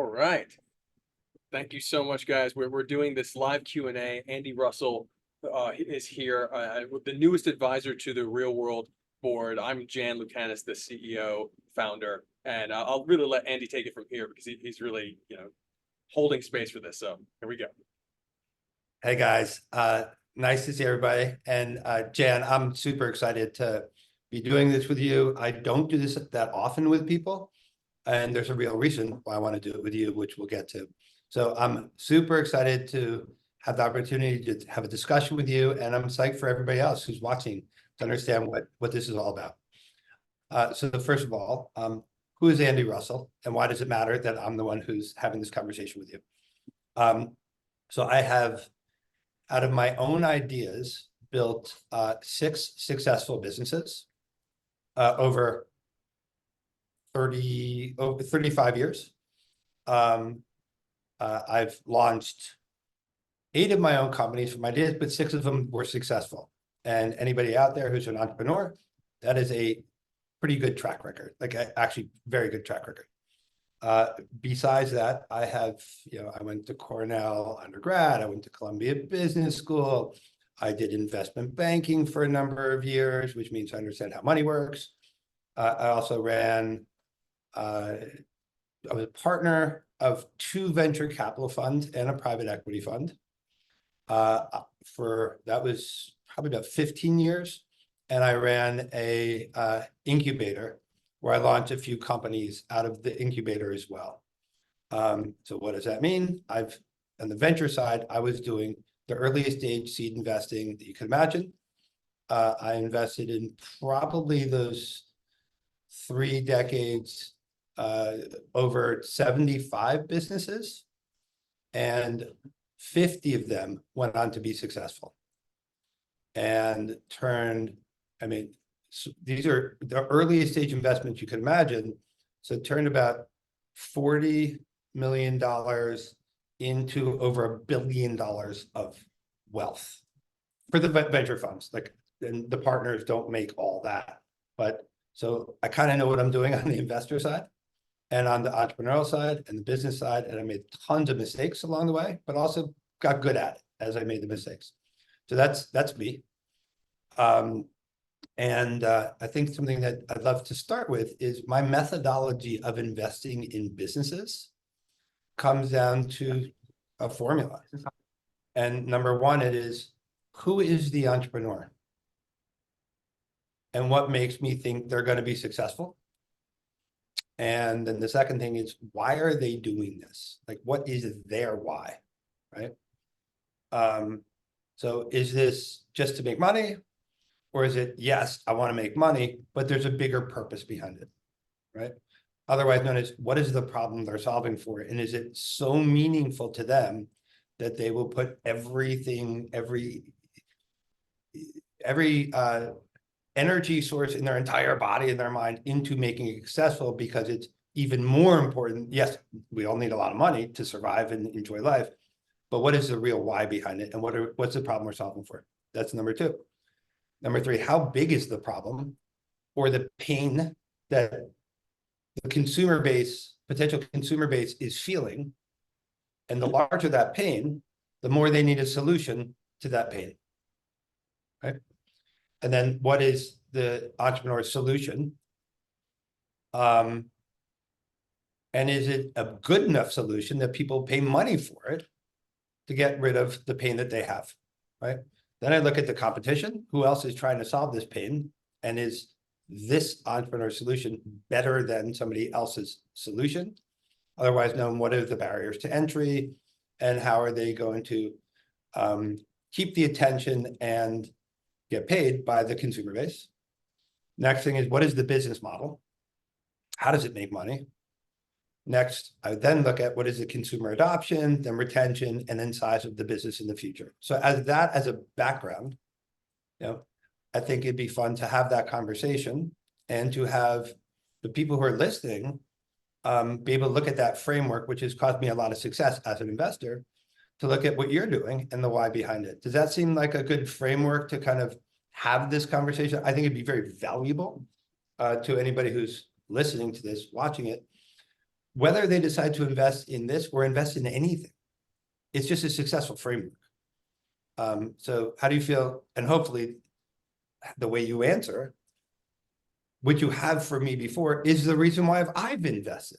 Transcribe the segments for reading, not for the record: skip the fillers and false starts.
right. Thank you so much, guys. We're doing this live Q&A. Andy Russell is here, the newest advisor to the ReelwUrld board. I'm Jan Lucanus, the CEO, founder, and I'll really let Andy take it from here because he's really, holding space for this. So here we go. Hey guys, nice to see everybody. And Jan, I'm super excited to be doing this with you. I don't do this that often with people, and there's a real reason why I want to do it with you, which we'll get to. So I'm super excited to have the opportunity to have a discussion with you, and I'm psyched for everybody else who's watching to understand what this is all about. So first of all, who is Andy Russell, and why does it matter that I'm the one who's having this conversation with you? So I have, out of my own ideas, built 6 successful businesses over 35 years. I've launched 8 of my own companies from ideas, but 6 of them were successful. And anybody out there who's an entrepreneur, that is a pretty good track record, like actually very good track record. Besides that, I have, I went to Cornell undergrad, I went to Columbia Business School, I did investment banking for a number of years, which means I understand how money works. I also ran, I was a partner of 2 venture capital funds and a private equity fund. That was probably about 15 years. And I ran a incubator where I launched a few companies out of the incubator as well. So what does that mean? On the venture side, I was doing the earliest stage seed investing that you can imagine. I invested in probably those 3 decades, over 75 businesses, and 50 of them went on to be successful and these are the earliest stage investments you can imagine. So it turned about $40 million into over $1 billion of wealth for the venture funds. And the partners don't make all that, but so I kind of know what I'm doing on the investor side and on the entrepreneurial side and the business side. And I made tons of mistakes along the way, but also got good at it as I made the mistakes. So that's me. I think something that I'd love to start with is my methodology of investing in businesses comes down to a formula. And number one, it is, who is the entrepreneur? And what makes me think they're going to be successful? And then the second thing is, why are they doing this? Like, what is their why, right? So is this just to make money? Or is it, yes, I want to make money, but there's a bigger purpose behind it, right? Otherwise known as, what is the problem they're solving for? And is it so meaningful to them that they will put everything, every energy source in their entire body and their mind into making it successful, because it's even more important. Yes, we all need a lot of money to survive and enjoy life, but what is the real why behind it? And what's the problem we're solving for? That's number 2. Number 3, how big is the problem or the pain that the consumer base, potential consumer base, is feeling? And the larger that pain, the more they need a solution to that pain, right? And then what is the entrepreneur's solution? And is it a good enough solution that people pay money for it to get rid of the pain that they have, right? Then I look at the competition. Who else is trying to solve this pain? And is this entrepreneur solution better than somebody else's solution? Otherwise known, what are the barriers to entry? And how are they going to keep the attention and get paid by the consumer base? Next thing is, what is the business model? How does it make money? Next, I would then look at what is the consumer adoption, then retention, and then size of the business in the future. So as a background, I think it'd be fun to have that conversation and to have the people who are listening be able to look at that framework, which has caused me a lot of success as an investor, to look at what you're doing and the why behind it. Does that seem like a good framework to kind of have this conversation? I think it'd be very valuable to anybody who's listening to this, watching it. whether they decide to invest in this or invest in anything, it's just a successful framework. So how do you feel? And hopefully the way you answer, what you have for me before is the reason why I've invested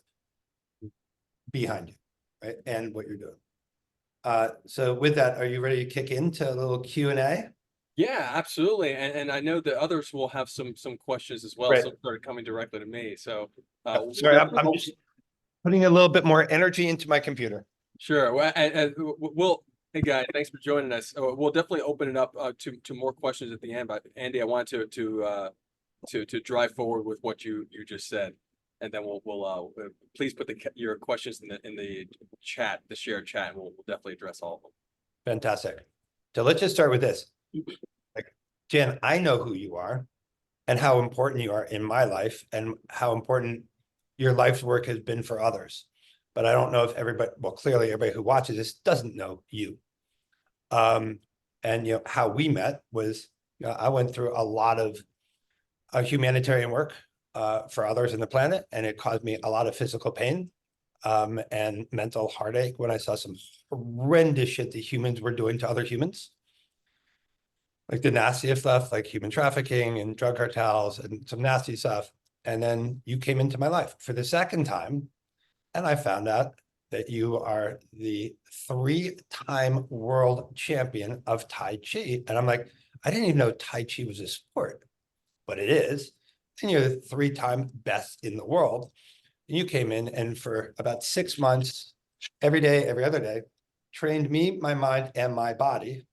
behind you, right? And what you're doing. So with that, are you ready to kick into a little Q&A? Yeah, absolutely. And I know that others will have some questions as well. Right. Some started coming directly to me. So Sorry, I'm just putting a little bit more energy into my computer. sure. Well, and we'll, hey guys, thanks for joining us. We'll definitely open it up to more questions at the end. But Andy, I wanted to drive forward with what you just said, and then we'll please put your questions in the chat, the shared chat, and we'll definitely address all of them. Fantastic. So let's just start with this. Like, Jan, I know who you are and how important you are in my life and how important your life's work has been for others. But I don't know if everybody, well, clearly everybody who watches this doesn't know you. And how we met was, I went through a lot of humanitarian work for others in the planet, and it caused me a lot of physical pain and mental heartache when I saw some horrendous shit that humans were doing to other humans. Like the nastiest stuff, like human trafficking and drug cartels and some nasty stuff. And then you came into my life for the second time, and I found out that you are the 3-time world champion of Tai Chi. And I'm like, I didn't even know Tai Chi was a sport, but it is. And you're the 3-time best in the world. And you came in and for about 6 months, every day, every other day, trained me, my mind, and my body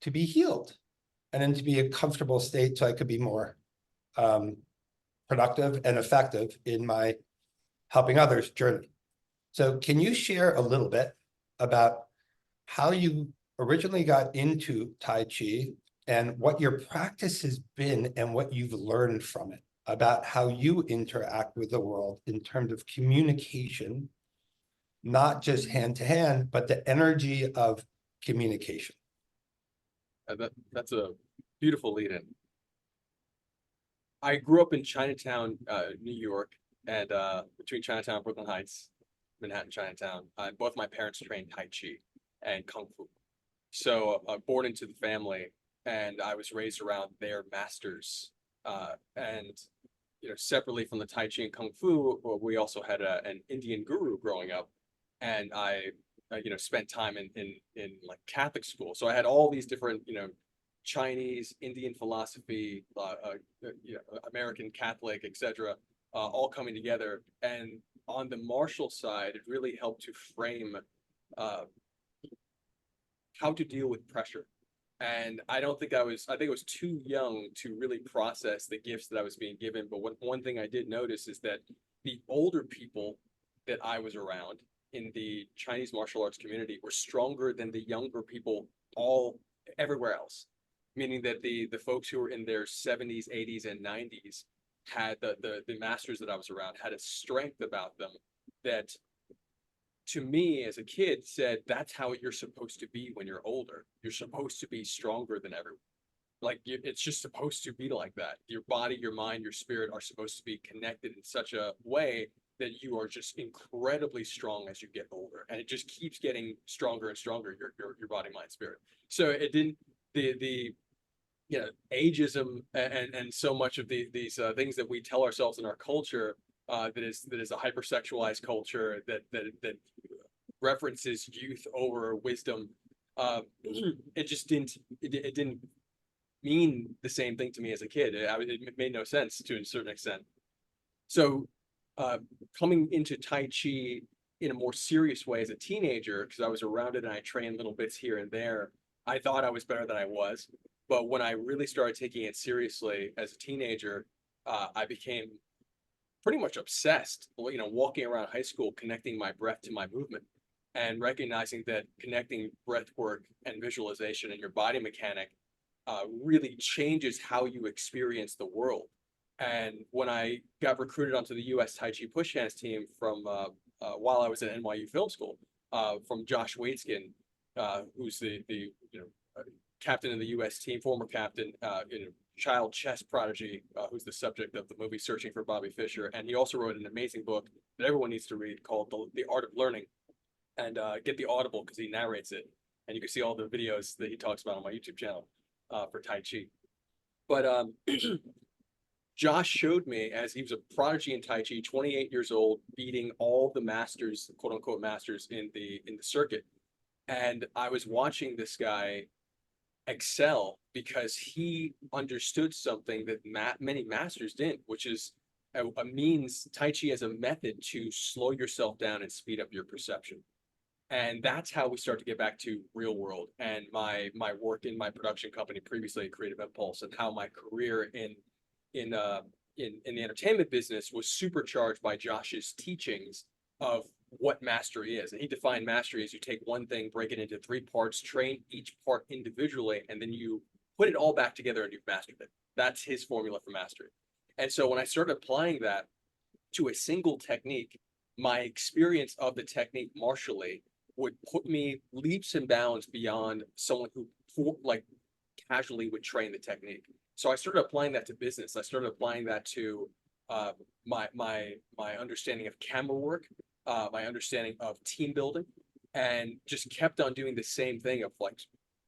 to be healed and then to be a comfortable state so I could be more productive and effective in my helping others journey. So can you share a little bit about how you originally got into Tai Chi and what your practice has been and what you've learned from it, about how you interact with the world in terms of communication, not just hand to hand, but the energy of communication? That's a beautiful lead-in. I grew up in Chinatown, New York, and between Chinatown and Brooklyn Heights, Manhattan, Chinatown. Both my parents trained Tai Chi and Kung Fu. So born into the family, and I was raised around their masters. And separately from the Tai Chi and Kung Fu, we also had an Indian guru growing up, and I spent time in like Catholic school. So I had all these different Chinese, Indian philosophy, American Catholic, etc., all coming together. And on the martial side, it really helped to frame how to deal with pressure. And I think I was too young to really process the gifts that I was being given. But one thing I did notice is that the older people that I was around in the Chinese martial arts community were stronger than the younger people everywhere else. Meaning that the folks who were in their 70s, 80s, and 90s had the masters that I was around had a strength about them that, to me as a kid, said that's how you're supposed to be when you're older. You're supposed to be stronger than everyone. Like it's just supposed to be like that. Your body, your mind, your spirit are supposed to be connected in such a way that you are just incredibly strong as you get older, and it just keeps getting stronger and stronger. Your body, mind, spirit. So it didn't the ageism and so much of these things that we tell ourselves in our culture that is a hypersexualized culture that references youth over wisdom. It just didn't mean the same thing to me as a kid. It made no sense to a certain extent. So coming into Tai Chi in a more serious way as a teenager, because I was around it and I trained little bits here and there, I thought I was better than I was. But when I really started taking it seriously as a teenager, I became pretty much obsessed, walking around high school, connecting my breath to my movement and recognizing that connecting breath work and visualization and your body mechanic really changes how you experience the world. And when I got recruited onto the U.S. Tai Chi push hands team from while I was at NYU Film School, from Josh Waitzkin, who's the captain of the U.S. team, former captain, child chess prodigy, who's the subject of the movie Searching for Bobby Fischer. And he also wrote an amazing book that everyone needs to read called The Art of Learning. And get the Audible because he narrates it. And you can see all the videos that he talks about on my YouTube channel for Tai Chi. But Josh showed me, as he was a prodigy in Tai Chi, 28 years old, beating all the masters, quote unquote masters in the circuit. And I was watching this guy excel because he understood something that many masters didn't, which is a means, Tai Chi as a method to slow yourself down and speed up your perception. And that's how we start to get back to ReelwUrld and my work in my production company previously, Creative Impulse, and how my career in the entertainment business was supercharged by Josh's teachings of what mastery is. And he defined mastery as you take one thing, break it into 3 parts, train each part individually, and then you put it all back together and you've mastered it. That's his formula for mastery. And so when I started applying that to a single technique, my experience of the technique martially would put me leaps and bounds beyond someone who like casually would train the technique. So I started applying that to business. I started applying that to my understanding of camera work, my understanding of team building, and just kept on doing the same thing of like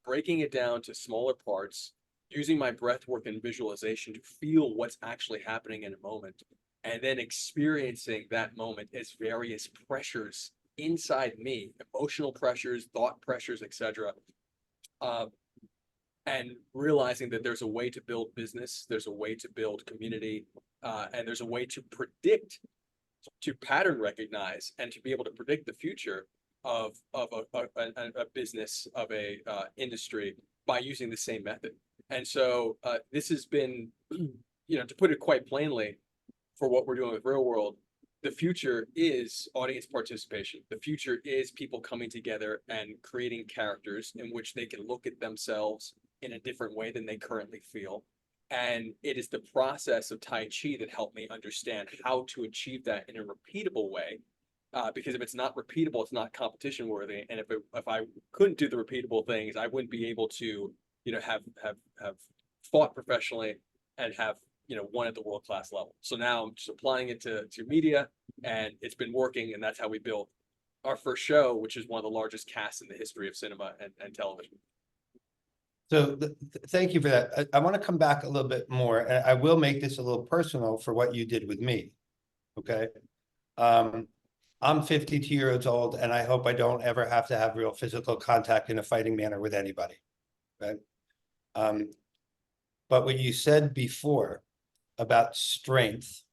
breaking it down to smaller parts, using my breath work and visualization to feel what's actually happening in a moment, and then experiencing that moment as various pressures inside me, emotional pressures, thought pressures, etc. And realizing that there's a way to build business, there's a way to build community, and there's a way to predict, to pattern recognize, and to be able to predict the future of a business, of a industry by using the same method. And so this has been, to put it quite plainly, for what we're doing with ReelwUrld, the future is audience participation. The future is people coming together and creating characters in which they can look at themselves in a different way than they currently feel. And it is the process of Tai Chi that helped me understand how to achieve that in a repeatable way. Because if it's not repeatable, it's not competition worthy. And if I couldn't do the repeatable things, I wouldn't be able to, have fought professionally and have, won at the world-class level. So now I'm just applying it to media, and it's been working. And that's how we built our first show, which is one of the largest casts in the history of cinema and television. So thank you for that. I want to come back a little bit more, and I will make this a little personal for what you did with me. Okay. I'm 52 years old, and I hope I don't ever have to have real physical contact in a fighting manner with anybody. Right. But what you said before about strength,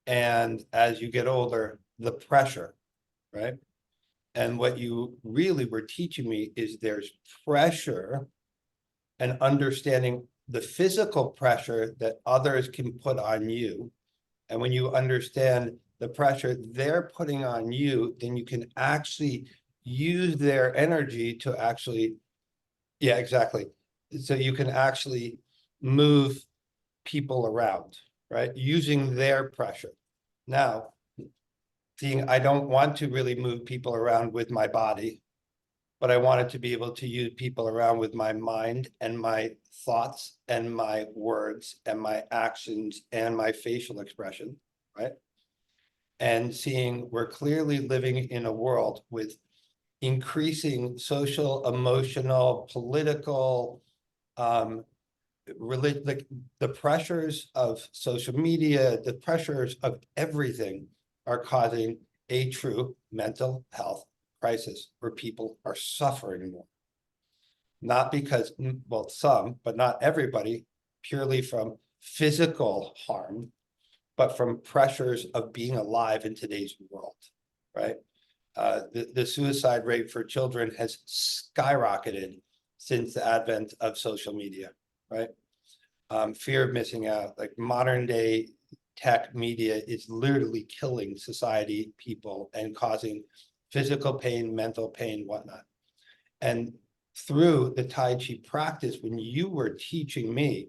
and as you get older, the pressure, right? And what you really were teaching me is there's pressure and understanding the physical pressure that others can put on you. And when you understand the pressure they're putting on you, then you can actually use their energy to actually, yeah, exactly. So you can actually move people around, right? Using their pressure. Now, I don't want to really move people around with my body, but I wanted to be able to use people around with my mind and my thoughts and my words and my actions and my facial expression, right? And seeing we're clearly living in a world with increasing social, emotional, political, like the pressures of social media, the pressures of everything are causing a true mental health crisis where people are suffering more. Not because, well, some, but not everybody, purely from physical harm, but from pressures of being alive in today's world, right? The suicide rate for children has skyrocketed since the advent of social media, right? Fear of missing out, like modern day tech media is literally killing society, people, and causing physical pain, mental pain, whatnot. And through the Tai Chi practice, when you were teaching me,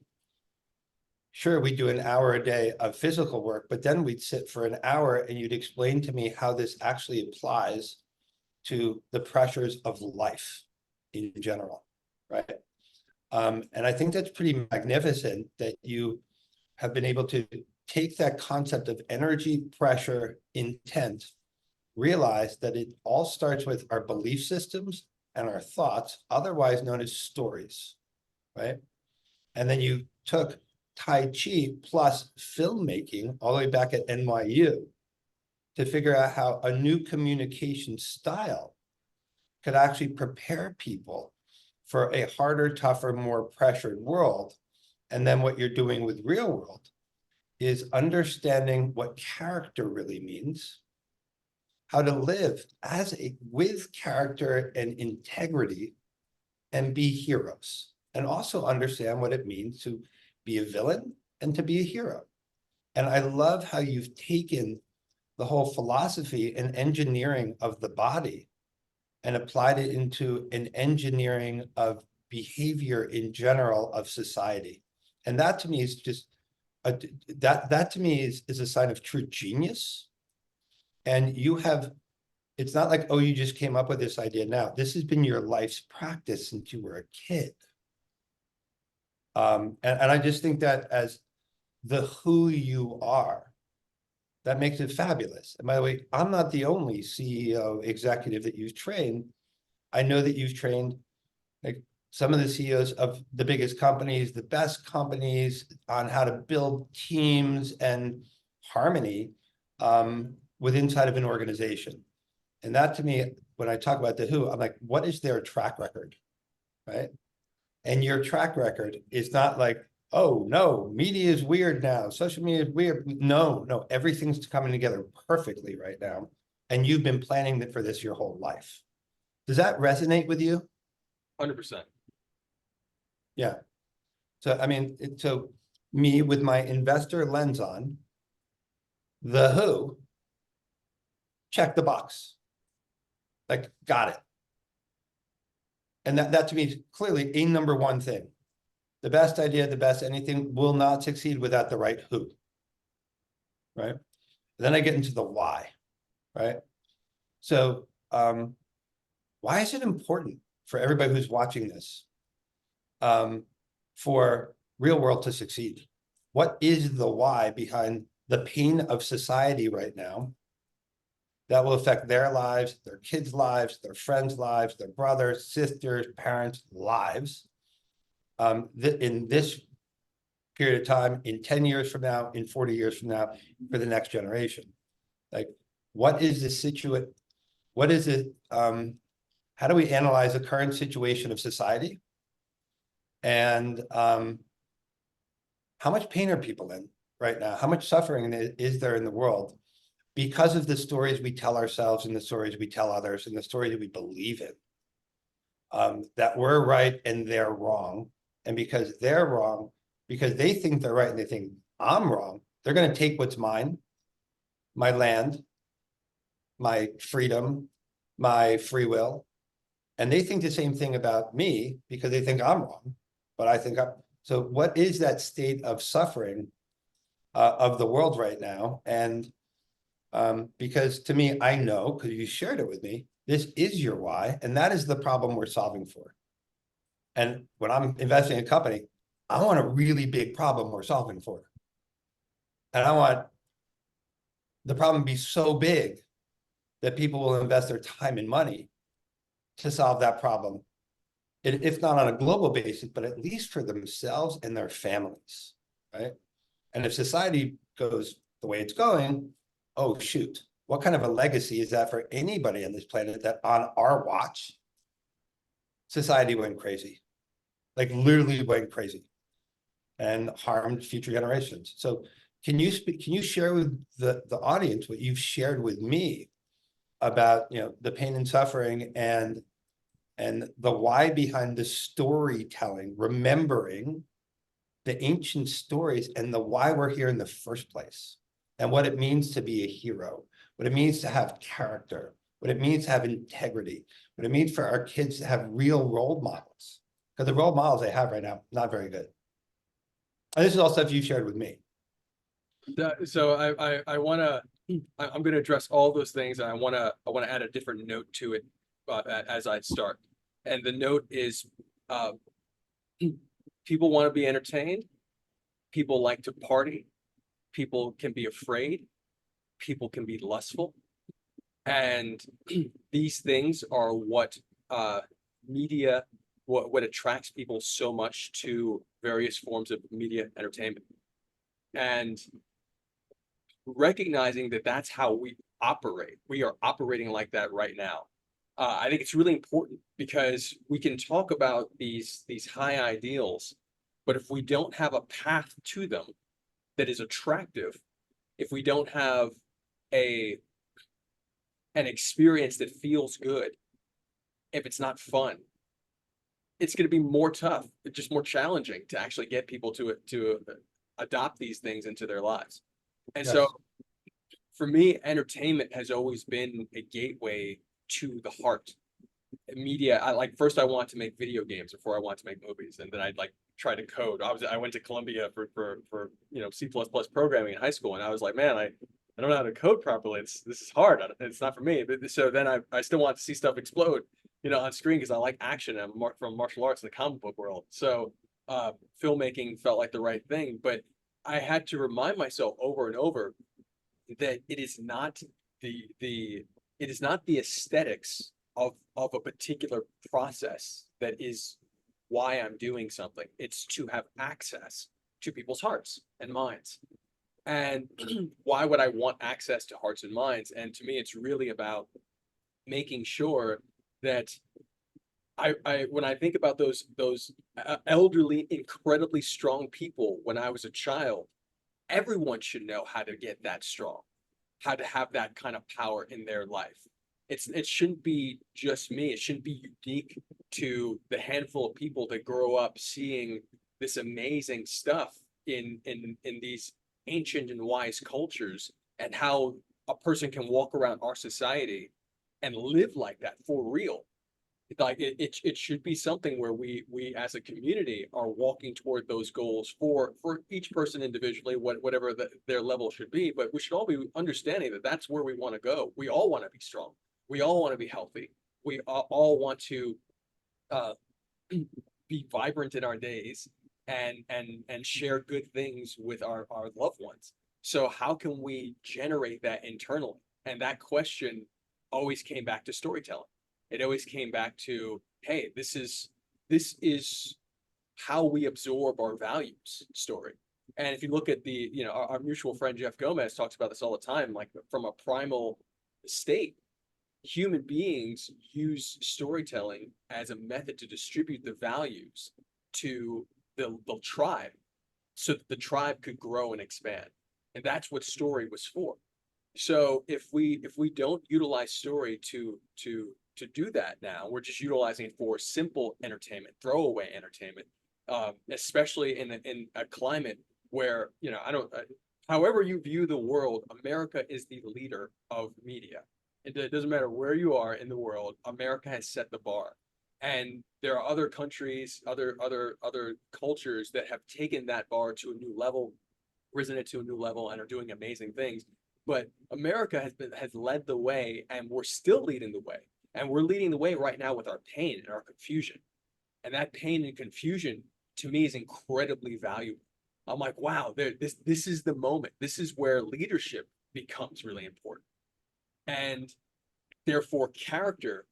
sure, we do an hour a day of physical work, but then we'd sit for an hour and you'd explain to me how this actually applies to the pressures of life in general, right? And I think that's pretty magnificent that you have been able to take that concept of energy, pressure, intent, realize that it all starts with our belief systems and our thoughts, otherwise known as stories, right? And then you took Tai Chi plus filmmaking all the way back at NYU to figure out how a new communication style could actually prepare people for a harder, tougher, more pressured world. And then what you're doing with ReelwUrld is understanding what character really means, how to live with character and integrity and be heroes, and also understand what it means to be a villain and to be a hero. And I love how you've taken the whole philosophy and engineering of the body and applied it into an engineering of behavior in general of society. And that to me is just that to me is a sign of true genius. And you have, it's not like, oh, you just came up with this idea now. This has been your life's practice since you were a kid. And I just think that as the who you are, that makes it fabulous. And by the way, I'm not the only CEO executive that you've trained. I know that you've trained like some of the CEOs of the biggest companies, the best companies, on how to build teams and harmony with inside of an organization. And that to me, when I talk about the who, I'm like, what is their track record, right? And your track record is not like, oh, no, media is weird now. Social media is weird. No, everything's coming together perfectly right now. And you've been planning for this your whole life. Does that resonate with you? 100%. Yeah. So, I mean, so me with my investor lens on, the who, check the box. Like, got it. And that to me is clearly a number one thing. The best idea, the best anything will not succeed without the right who, right? Then I get into the why, right? So why is it important for everybody who's watching this for ReelwUrld to succeed? What is the why behind the pain of society right now that will affect their lives, their kids' lives, their friends' lives, their brothers, sisters, parents' lives in this period of time, in 10 years from now, in 40 years from now, for the next generation? Like, what is the situation? What is it? How do we analyze the current situation of society? And how much pain are people in right now? How much suffering is there in the world because of the stories we tell ourselves and the stories we tell others and the stories that we believe in? That we're right and they're wrong. And because they're wrong, because they think they're right and they think I'm wrong, they're going to take what's mine, my land, my freedom, my free will. And they think the same thing about me because they think I'm wrong, but I think I'm. So what is that state of suffering of the world right now? And because to me, I know, because you shared it with me, this is your why, and that is the problem we're solving for. And when I'm investing in a company, I want a really big problem we're solving for. And I want the problem to be so big that people will invest their time and money to solve that problem, if not on a global basis, but at least for themselves and their families, right? And if society goes the way it's going, oh, shoot, what kind of a legacy is that for anybody on this planet that on our watch, society went crazy, like literally went crazy and harmed future generations? So can you share with the audience what you've shared with me about, the pain and suffering and the why behind the storytelling, remembering the ancient stories and the why we're here in the first place, and what it means to be a hero, what it means to have character, what it means to have integrity, what it means for our kids to have real role models, because the role models they have right now, not very good. And this is all stuff you shared with me. So I want to, I'm going to address all those things, and I want to add a different note to it as I start. And the note is, people want to be entertained. People like to party. People can be afraid. People can be lustful. And these things are what media, what attracts people so much to various forms of media entertainment. And recognizing that that's how we operate. We are operating like that right now. I think it's really important because we can talk about these high ideals, but if we don't have a path to them that is attractive, if we don't have a an experience that feels good, if it's not fun, it's going to be more tough, just more challenging to actually get people to adopt these things into their lives. And so Yes. for me, entertainment has always been a gateway to the heart. Media, I like first I want to make video games before I want to make movies, and then I'd like try to code. I went to Columbia for C++ programming in high school, and I was like, man, I don't know how to code properly. This is hard. It's not for me. But so then I still want to see stuff explode, on screen because I like action. I'm from martial arts in the comic book world, so filmmaking felt like the right thing. But I had to remind myself over and over that it is not the it is not the aesthetics of a particular process that is why I'm doing something. It's to have access to people's hearts and minds. And why would I want access to hearts and minds? And to me, it's really about making sure that I when I think about those elderly, incredibly strong people when I was a child, everyone should know how to get that strong, how to have that kind of power in their life. It shouldn't be just me. It shouldn't be unique to the handful of people that grow up seeing this amazing stuff in these ancient and wise cultures, and how a person can walk around our society and live like that for real. Like it should be something where we as a community are walking toward those goals for each person individually, whatever their level should be. But we should all be understanding that that's where we want to go. We all want to be strong. We all want to be healthy. We all want to uh, be vibrant in our days and share good things with our loved ones. So how can we generate that internally? And that question always came back to storytelling. It always came back to, hey, this is how we absorb our values story. And if you look at our mutual friend Jeff Gomez talks about this all the time, like from a primal state, human beings use storytelling as a method to distribute the values to the tribe so that the tribe could grow and expand. And that's what story was for. So if we don't utilize story to do that now, we're just utilizing it for simple entertainment, throwaway entertainment, especially in a climate where, I don't, however you view the world, America is the leader of media. It doesn't matter where you are in the world, America has set the bar. And there are other countries, other cultures that have taken that bar to a new level, risen it to a new level, and are doing amazing things. But America has led the way, and we're still leading the way. And we're leading the way right now with our pain and our confusion. And that pain and confusion to me is incredibly valuable. I'm like, wow, this is the moment. This is where leadership becomes really important. And therefore character,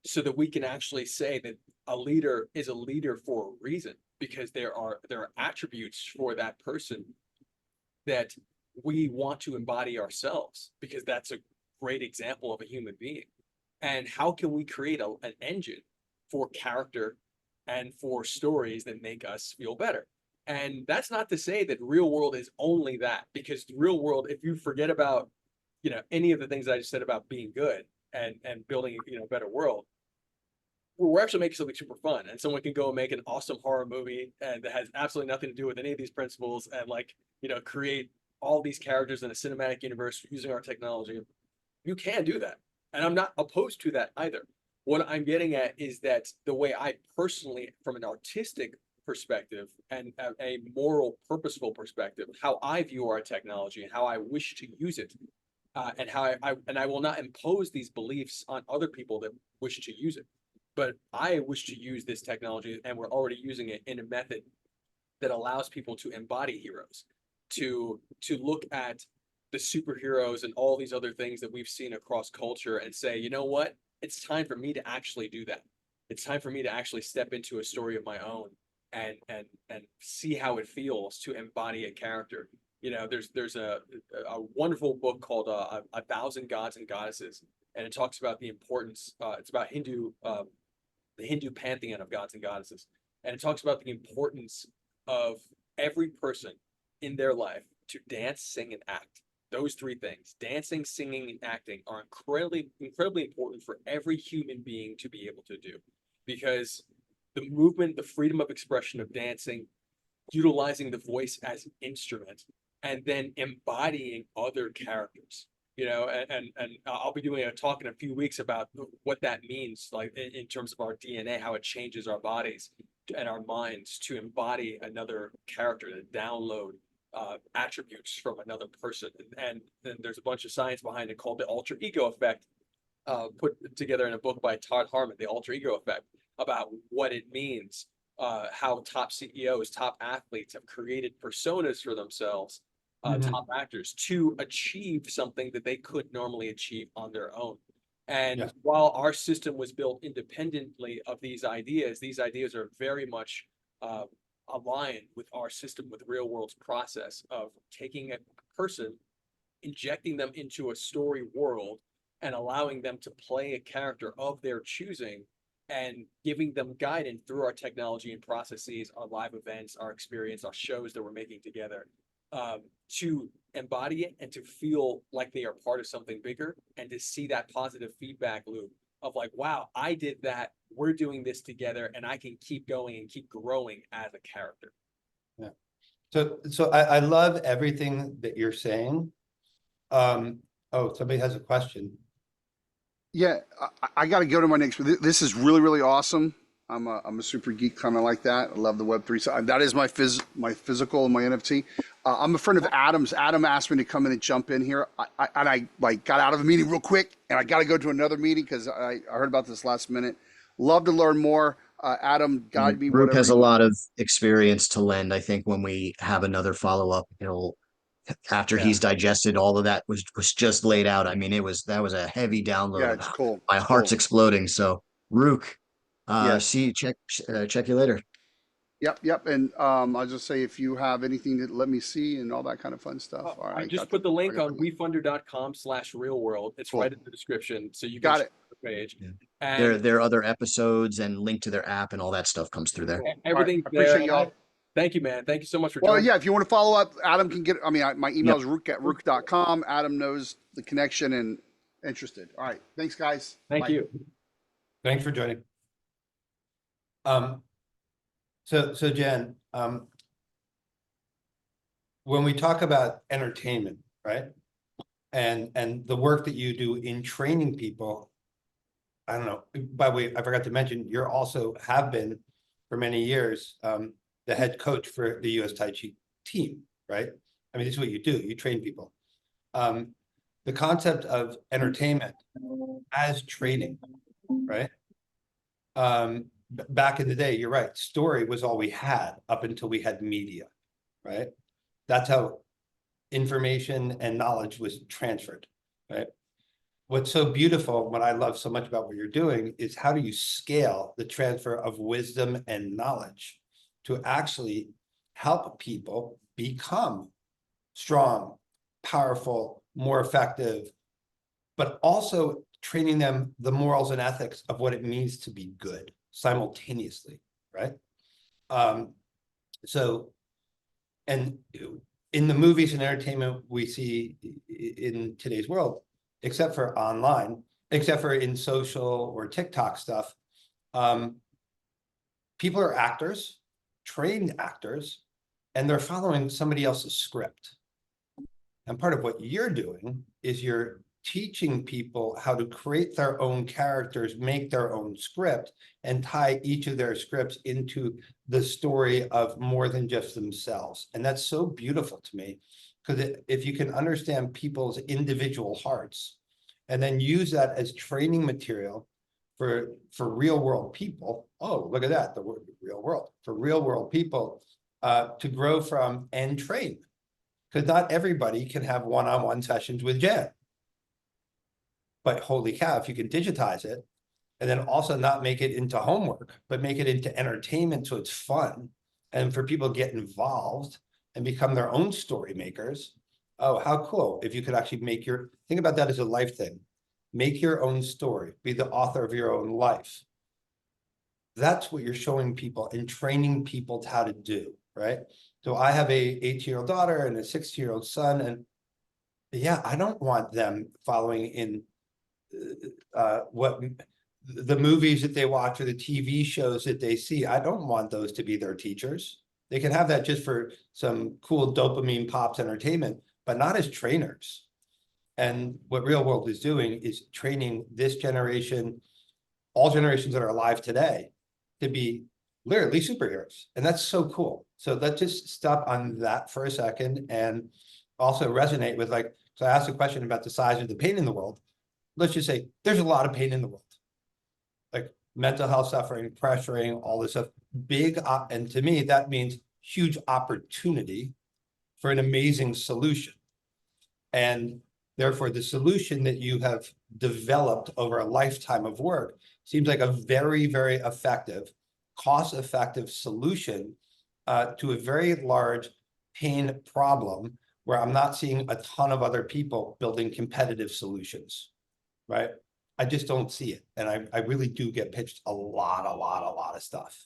so that we can actually say that a leader is a leader for a reason, because there are attributes for that person that we want to embody ourselves, because that's a great example of a human being. And how can we create an engine for character and for stories that make us feel better? And that's not to say that real world is only that, because real world, if you forget about any of the things I just said about being good and building a better world, we're actually making something super fun, and someone can go and make an awesome horror movie and that has absolutely nothing to do with any of these principles, and create all these characters in a cinematic universe using our technology. You can do that, and I'm not opposed to that either. What I'm getting at is that the way I personally, from an artistic perspective and a moral, purposeful perspective, how I view our technology and how I wish to use it, and how I will not impose these beliefs on other people that wish to use it. but I wish to use this technology, and we're already using it in a method that allows people to embody heroes, to look at the superheroes and all these other things that we've seen across culture and say, you know what? It's time for me to actually do that. It's time for me to actually step into a story of my own and see how it feels to embody a character. You know, there's a wonderful book called A Thousand Gods and Goddesses, and it talks about the importance. It's about the Hindu pantheon of gods and goddesses, and it talks about the importance of every person in their life to dance, sing, and act. Those three things, dancing, singing, and acting, are incredibly important for every human being to be able to do, because the movement, the freedom of expression of dancing, utilizing the voice as an instrument, and then embodying other characters. You know, and I'll be doing a talk in a few weeks about what that means, like in terms of our DNA, how it changes our bodies and our minds to embody another character, to download attributes from another person. And then there's a bunch of science behind it called the alter ego effect, put together in a book by Todd Harmon, The Alter Ego Effect, about what it means, how top CEOs, top athletes have created personas for themselves, top actors, to achieve something that they could normally achieve on their own. And Yeah. while our system was built independently of these ideas are very much aligned with our system, with ReelwUrld's process of taking a person, injecting them into a story world, and allowing them to play a character of their choosing, and giving them guidance through our technology and processes, our live events, our experience, our shows that we're making together, to embody it and to feel like they are part of something bigger, and to see that positive feedback loop of like, wow, I did that, we're doing this together, and I can keep going and keep growing as a character. Yeah. So I love everything that you're saying. Oh, somebody has a question. Yeah, I got to go to my next. This is really, really awesome. I'm a super geek, kind of like that. I love the Web3. So that is my physical and my NFT. I'm a friend of Adam's. Adam asked me to come in and jump in here. I like got out of a meeting real quick, and I got to go to another meeting because I heard about this last minute. Love to learn more. Adam, guide me. Rook Whatever has you a want. lot of experience to lend. I think when we have another follow-up, he'll after Yeah. he's digested all of that was just laid out. I mean, that was a heavy download Yeah, of it's cool. my It's heart's cool. exploding. So Rook, Yes. check you later. Yep. And I'll just say if you have anything to let me see and all that kind of fun stuff. All right. I just put the link on wefunder.com/ReelwUrld. It's Cool. right in the description, so you can Got check it. the page. Yeah. And Their other episodes and link to their app and all that stuff comes through there. Cool. All right. everything's I there. appreciate y'all. Thank you, man. Thank you so much for Well, joining. yeah, if you want to follow up, Adam can get, my email Yep. is rook@rook.com. Adam knows the connection and interested. All right. Thanks, guys. Thank Bye. you. Thanks for joining. So Jen, when we talk about entertainment, right? And the work that you do in training people, I don't know, by the way, I forgot to mention, you're also have been for many years, the head coach for the US Tai Chi team, right? I mean, this is what you do, you train people. The concept of entertainment as training, right? Back in the day, you're right, story was all we had up until we had media, right? That's how information and knowledge was transferred, right? What's so beautiful, what I love so much about what you're doing, is how do you scale the transfer of wisdom and knowledge to actually help people become strong, powerful, more effective, but also training them the morals and ethics of what it means to be good simultaneously, right? So, and in the movies and entertainment we see in today's world, except for online, except for in social or TikTok stuff, people are actors, trained actors, and they're following somebody else's script. And part of what you're doing is you're teaching people how to create their own characters, make their own script, and tie each of their scripts into the story of more than just themselves. And that's so beautiful to me, because if you can understand people's individual hearts and then use that as training material for real world people, oh, look at that, the word real world, for real world people, to grow from and train. Because not everybody can have one-on-one sessions with Jen. But holy cow, if you can digitize it, and then also not make it into homework, but make it into entertainment so it's fun, and for people to get involved and become their own story makers. Oh, how cool if you could actually make your, think about that as a life thing. Make your own story, be the author of your own life. That's what you're showing people and training people to how to do, right? So I have a 18-year-old daughter and a 16-year-old son, and yeah, I don't want them following in what the movies that they watch or the TV shows that they see. I don't want those to be their teachers. They can have that just for some cool dopamine pops entertainment, but not as trainers. And what ReelwUrld is doing is training this generation, all generations that are alive today, to be literally superheroes. And that's so cool. So let's just stop on that for a second and also resonate with, like, so I asked a question about the size of the pain in the world. Let's just say there's a lot of pain in the world, like mental health suffering, pressuring, all this stuff, big. And to me, that means huge opportunity for an amazing solution. And therefore, the solution that you have developed over a lifetime of work seems like a very, very effective, cost-effective solution to a very large pain problem where I'm not seeing a ton of other people building competitive solutions, right? I just don't see it. And I really do get pitched a lot of stuff.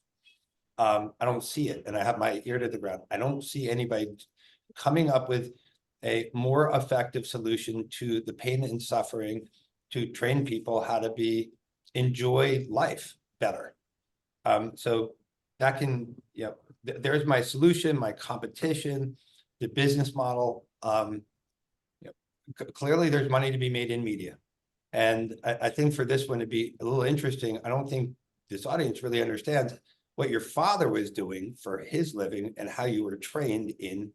I don't see it. And I have my ear to the ground. I don't see anybody coming up with a more effective solution to the pain and suffering, to train people how to enjoy life better. So that can, you know, there's my solution, my competition, the business model. You know, clearly there's money to be made in media. And I think for this one to be a little interesting, I don't think this audience really understands what your father was doing for his living and how you were trained in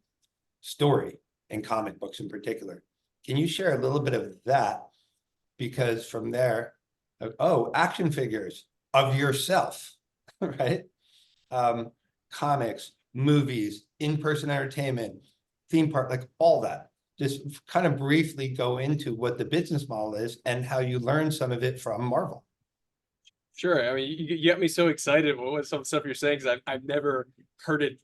story and comic books in particular. Can you share a little bit of that? Because from there, oh, action figures of yourself, right? Comics, movies, in-person entertainment, theme park, like all that. Just kind of briefly go into what the business model is and how you learn some of it from Marvel. Sure. I mean, you get me so excited with some stuff you're saying because I've never heard it.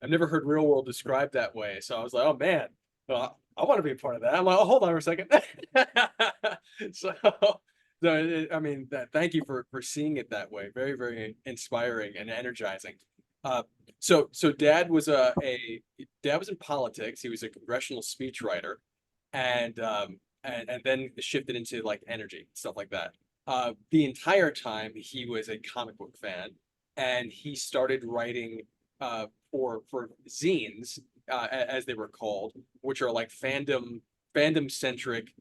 I've never heard ReelwUrld described that way. So I was like, oh man, well, I want to be a part of that. I'm like, oh, hold on for a second. I mean, thank you for seeing it that way. Very, very inspiring and energizing. So Dad was Dad was in politics. He was a congressional speechwriter, and then shifted into like energy stuff like that. The entire time he was a comic book fan, and he started writing for zines, as they were called, which are like fandom centric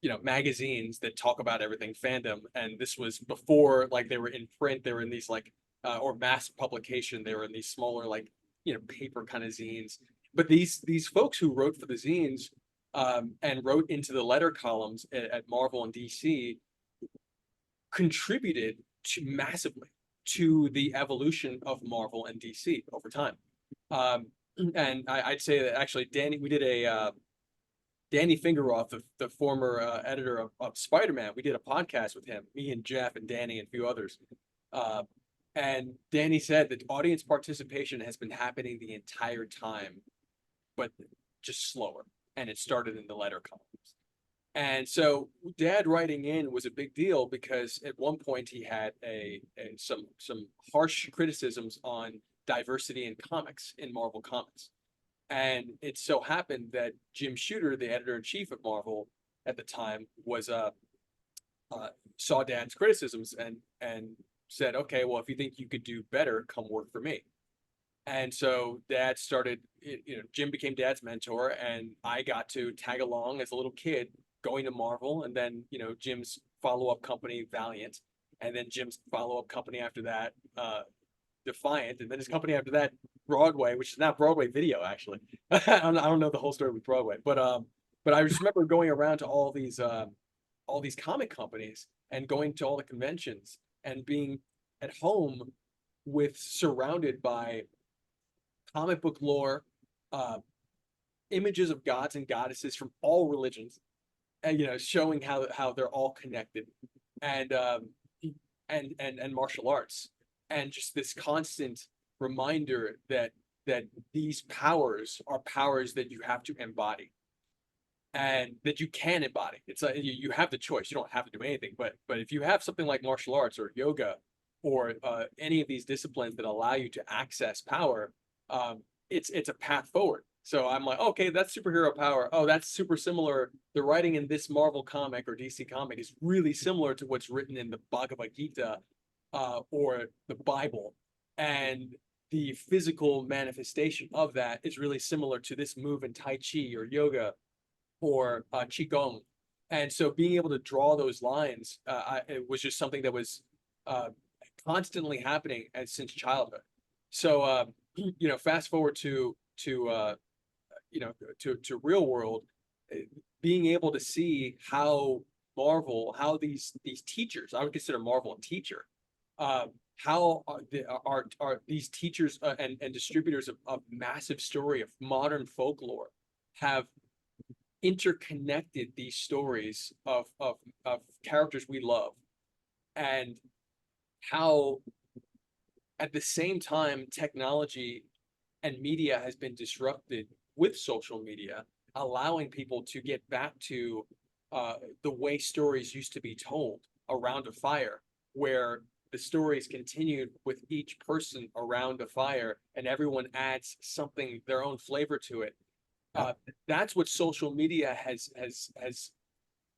you know, magazines that talk about everything fandom. And this was before like they were in print. They were in these like or mass publication. They were in these smaller like, you know, paper kind of zines. But these folks who wrote for the zines and wrote into the letter columns at Marvel and DC contributed massively to the evolution of Marvel and DC over time. And I'd say that actually we did a Danny Fingeroth, the former editor of Spider-Man, we did a podcast with him, me and Jeff and Danny and a few others. And Danny said that audience participation has been happening the entire time, but just slower. And it started in the letter columns. And so Dad writing in was a big deal because at one point he had some harsh criticisms on diversity in comics, in Marvel Comics. And it so happened that Jim Shooter, the editor-in-chief at Marvel at the time, was saw Dad's criticisms and said, okay, well, if you think you could do better, come work for me. And so Dad started, you know, Jim became Dad's mentor, and I got to tag along as a little kid going to Marvel, and then, you know, Jim's follow-up company, Valiant, and then Jim's follow-up company after that, Defiant, and then his company after that, Broadway, which is now Broadway Video, actually. I don't know the whole story with Broadway, but I just remember going around to all these comic companies and going to all the conventions and being at home with surrounded by comic book lore, uh, images of gods and goddesses from all religions, and showing how they're all connected, and and martial arts, and just this constant reminder that these powers are powers that you have to embody and that you can embody. It's like you have the choice. You don't have to do anything, but if you have something like martial arts or yoga or any of these disciplines that allow you to access power, it's a path forward. So I'm like, okay, that's superhero power. Oh, that's super similar. The writing in this Marvel comic or DC comic is really similar to what's written in the Bhagavad Gita or the Bible. And the physical manifestation of that is really similar to this move in Tai Chi or yoga or Qigong. And so being able to draw those lines, it was just something that was constantly happening since childhood. So, fast forward to real world, being able to see how Marvel, how these teachers, I would consider Marvel a teacher, how are these teachers and distributors of massive story of modern folklore have interconnected these stories of characters we love, and how at the same time technology and media has been disrupted with social media, allowing people to get back to the way stories used to be told around a fire, where the stories continued with each person around a fire and everyone adds something, their own flavor to it. That's what social media has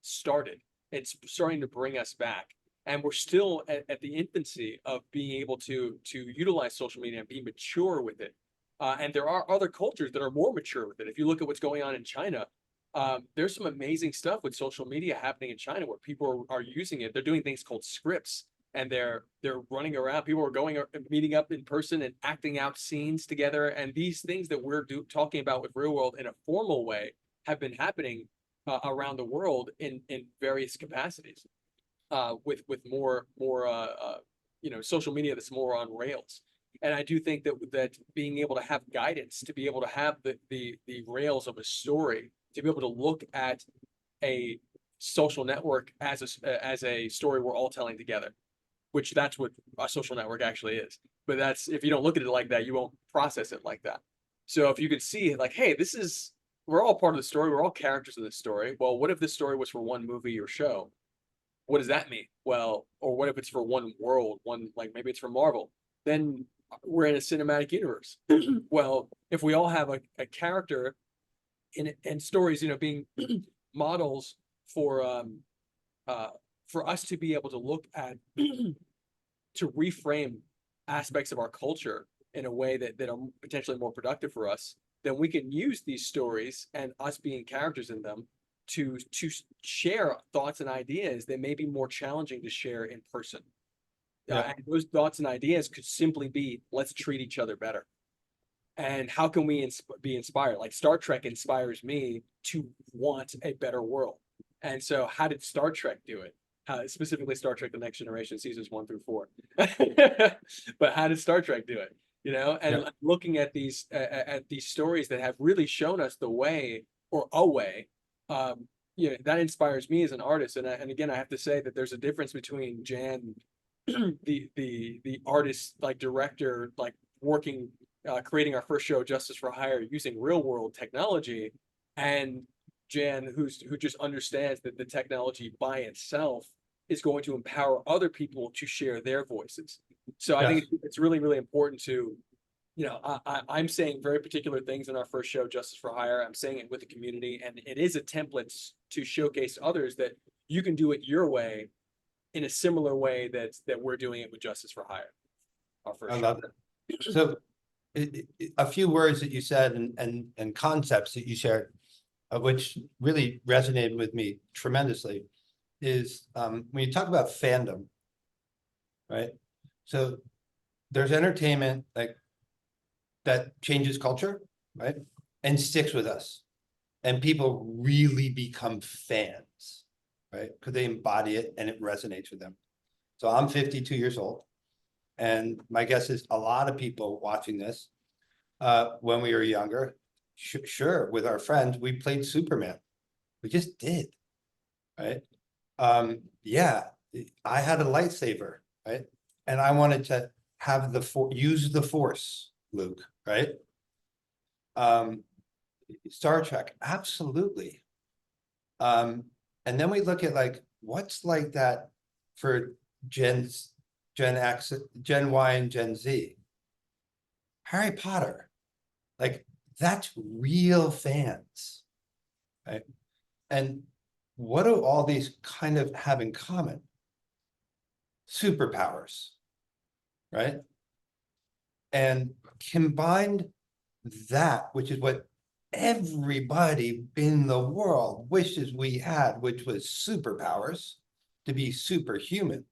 started. It's starting to bring us back. And we're still at the infancy of being able to utilize social media and be mature with it. And there are other cultures that are more mature with it. If you look at what's going on in China, there's some amazing stuff with social media happening in China where people are using it. They're doing things called scripts, and they're running around. People are going meeting up in person and acting out scenes together. And these things that we're talking about with Real World in a formal way have been happening around the world in various capacities. With more social media that's more on rails. And I do think that being able to have guidance, to be able to have the rails of a story, to be able to look at a social network as a story we're all telling together, which that's what a social network actually is. But that's, if you don't look at it like that, you won't process it like that. So if you could see like, hey, we're all part of the story, we're all characters in this story. Well, what if this story was for one movie or show? What does that mean? Well, or what if it's for one world, like maybe it's for Marvel? Then we're in a cinematic universe. Well, if we all have a character in stories, being models for us to be able to look at to reframe aspects of our culture in a way that are potentially more productive for us, then we can use these stories and us being characters in them to share thoughts and ideas that may be more challenging to share in person. And those thoughts and ideas could simply be, let's treat each other better. And how can we be inspired? Like Star Trek inspires me to want a better world. And so how did Star Trek do it? Specifically Star Trek The Next Generation, seasons 1 through 4. But how did Star Trek do it? And looking at these stories that have really shown us the way, or a way, that inspires me as an artist. And again, I have to say that there's a difference between Jan, the artist, like director, like working, creating our first show, Justice for Hire, using real world technology, and Jan, who just understands that the technology by itself is going to empower other people to share their voices. So I think it's really, really important to, I'm saying very particular things in our first show, Justice for Hire. I'm saying it with the community, and it is a template to showcase to others that you can do it your way, in a similar way that we're doing it with Justice for Hire. Our first I show. love it. So a few words that you said and concepts that you shared, which really resonated with me tremendously, is when you talk about fandom, right? So there's entertainment like that changes culture, right? And sticks with us. And people really become fans, right? Because they embody it and it resonates with them. So I'm 52 years old. And my guess is a lot of people watching this, when we were younger, sure, with our friends, we played Superman. We just did, right? Yeah, I had a lightsaber, right? And I wanted to have use the force, Luke, right? Star Trek, absolutely. And then we look at like, what's like that for Gen X, Gen Y, and Gen Z? Harry Potter, like that's real fans, right? And what do all these kind of have in common? Superpowers, right? And combined that, which is what everybody in the world wishes we had, which was superpowers, to be superhuman.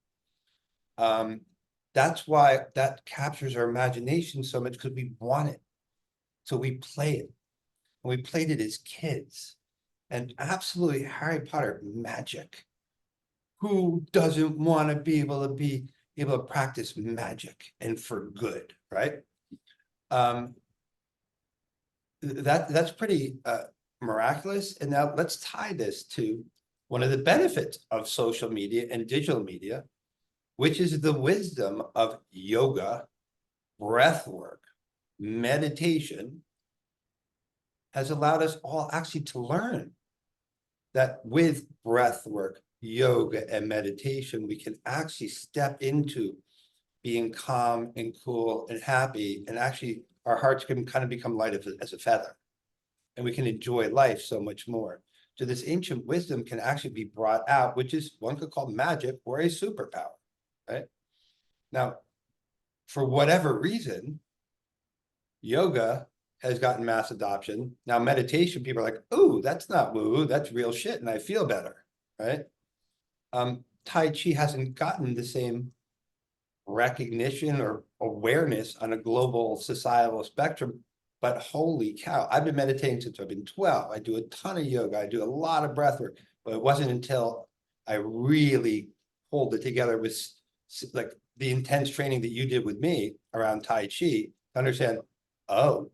That's why that captures our imagination so much, because we want it. So we play it. And we played it as kids. And absolutely Harry Potter, magic. Who doesn't want to be able to practice magic and for good, right? That's pretty miraculous. And now let's tie this to one of the benefits of social media and digital media, which is the wisdom of yoga, breath work, meditation, has allowed us all actually to learn that with breath work, yoga, and meditation, we can actually step into being calm and cool and happy, and actually our hearts can kind of become light as a feather, and we can enjoy life so much more. So this ancient wisdom can actually be brought out, which is one could call magic or a superpower, right? Now, for whatever reason, yoga has gotten mass adoption. Now meditation, people are like, "Oh, that's not woo-woo, that's real shit, and I feel better," right? Tai Chi hasn't gotten the same recognition or awareness on a global societal spectrum, but holy cow, I've been meditating since I've been 12. I do a ton of yoga, I do a lot of breath work, but it wasn't until I really pulled it together with like the intense training that you did with me around Tai Chi to understand, oh,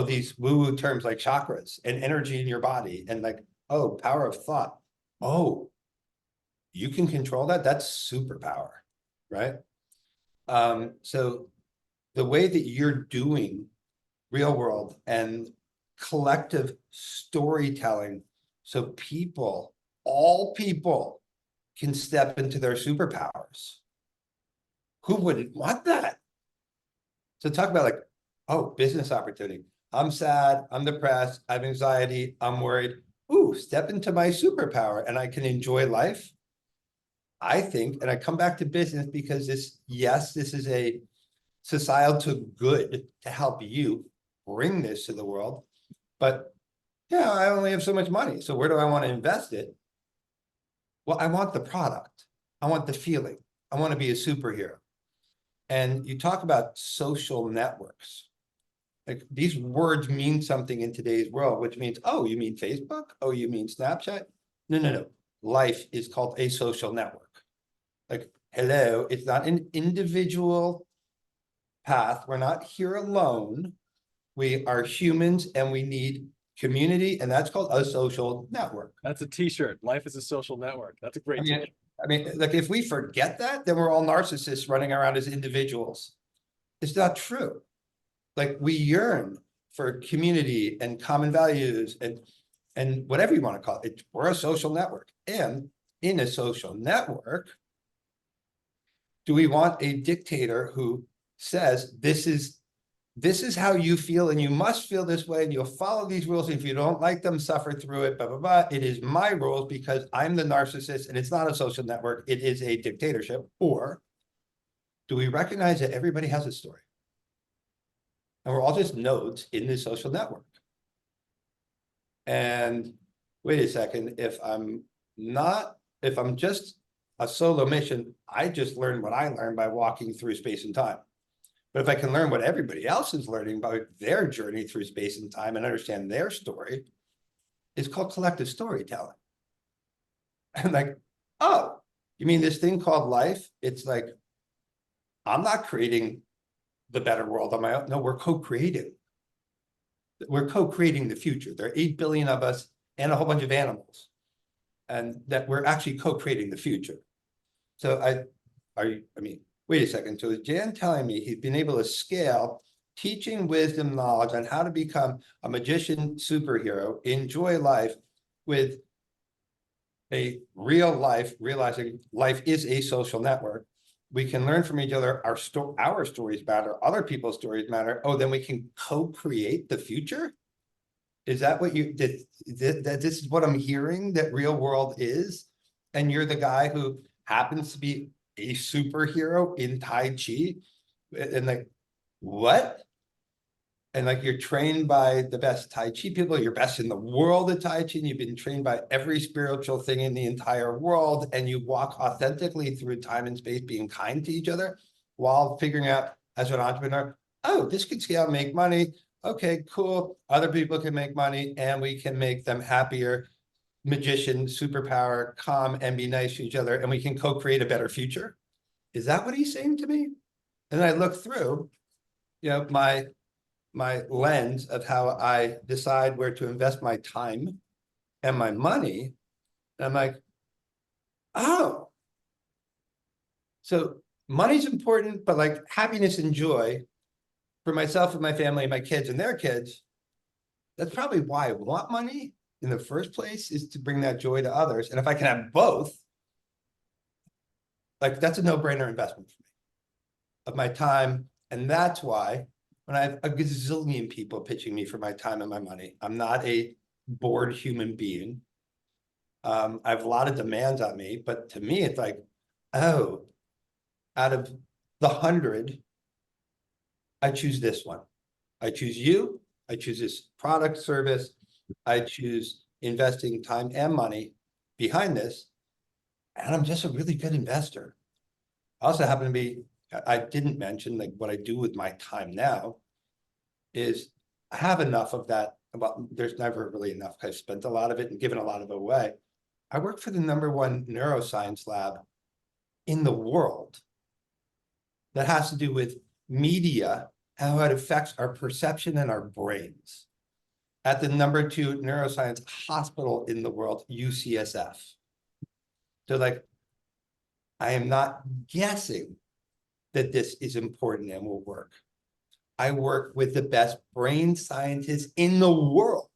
these woo-woo terms like chakras and energy in your body, and like, oh, power of thought. Oh, you can control that? That's superpower, right? So the way that you're doing real world and collective storytelling, so people, all people, can step into their superpowers. Who wouldn't want that? So talk about like, oh, business opportunity. I'm sad, I'm depressed, I have anxiety, I'm worried. Ooh, step into my superpower and I can enjoy life. I think, and I come back to business because this is a societal good to help you bring this to the world. But yeah, I only have so much money. So where do I want to invest it? Well, I want the product. I want the feeling. I want to be a superhero. And you talk about social networks. Like these words mean something in today's world, which means, oh, you mean Facebook? Oh, you mean Snapchat? No, no, no. Life is called a social network. Like, hello, it's not an individual path. We're not here alone. We are humans and we need community, and that's called a social network. That's a t-shirt. Life is a social network. That's a great t-shirt. I mean, like if we forget that, then we're all narcissists running around as individuals. It's not true. Like we yearn for community and common values and whatever you want to call it. We're a social network. And in a social network, do we want a dictator who says this is how you feel and you must feel this way and you'll follow these rules. If you don't like them, suffer through it, blah, blah, blah. It is my rules because I'm the narcissist and it's not a social network. It is a dictatorship. Or do we recognize that everybody has a story? And we're all just nodes in this social network. And wait a second, if I'm just a solo mission, I just learned what I learned by walking through space and time. But if I can learn what everybody else is learning about their journey through space and time and understand their story, it's called collective storytelling. I'm like, oh, you mean this thing called life? It's like, I'm not creating the better world on my own. No, we're co-creating. We're co-creating the future. There are 8 billion of us and a whole bunch of animals. And that we're actually co-creating the future. So I mean, wait a second. So is Jan telling me he's been able to scale teaching wisdom, knowledge on how to become a magician superhero, enjoy life with a real life, realizing life is a social network. We can learn from each other. Our stories matter. Other people's stories matter. Oh, then we can co-create the future. Is that what you did? That this is what I'm hearing that real world is, and you're the guy who happens to be a superhero in Tai Chi, and like, what? And like you're trained by the best Tai Chi people, you're best in the world at Tai Chi, and you've been trained by every spiritual thing in the entire world, and you walk authentically through time and space, being kind to each other, while figuring out as an entrepreneur, oh, this could scale, make money. Okay, cool. Other people can make money, and we can make them happier. Magician, superpower, calm, and be nice to each other, and we can co-create a better future. Is that what he's saying to me? And I look through, my lens of how I decide where to invest my time and my money. And I'm like, oh, so money's important, but like happiness and joy for myself and my family and my kids and their kids, that's probably why I want money in the first place, is to bring that joy to others. And if I can have both, like that's a no-brainer investment for me of my time. And that's why when I have a gazillion people pitching me for my time and my money, I'm not a bored human being. I have a lot of demands on me, but to me, it's like, oh, out of the 100, I choose this one. I choose you. I choose this product, service. I choose investing time and money behind this. And I'm just a really good investor. I also happen to be, I didn't mention like what I do with my time now is I have enough of that. Well, there's never really enough. I've spent a lot of it and given a lot of it away. I work for the #1 neuroscience lab in the world that has to do with media, how it affects our perception and our brains. At the #2 neuroscience hospital in the world, UCSF. So like, I am not guessing that this is important and will work. I work with the best brain scientists in the world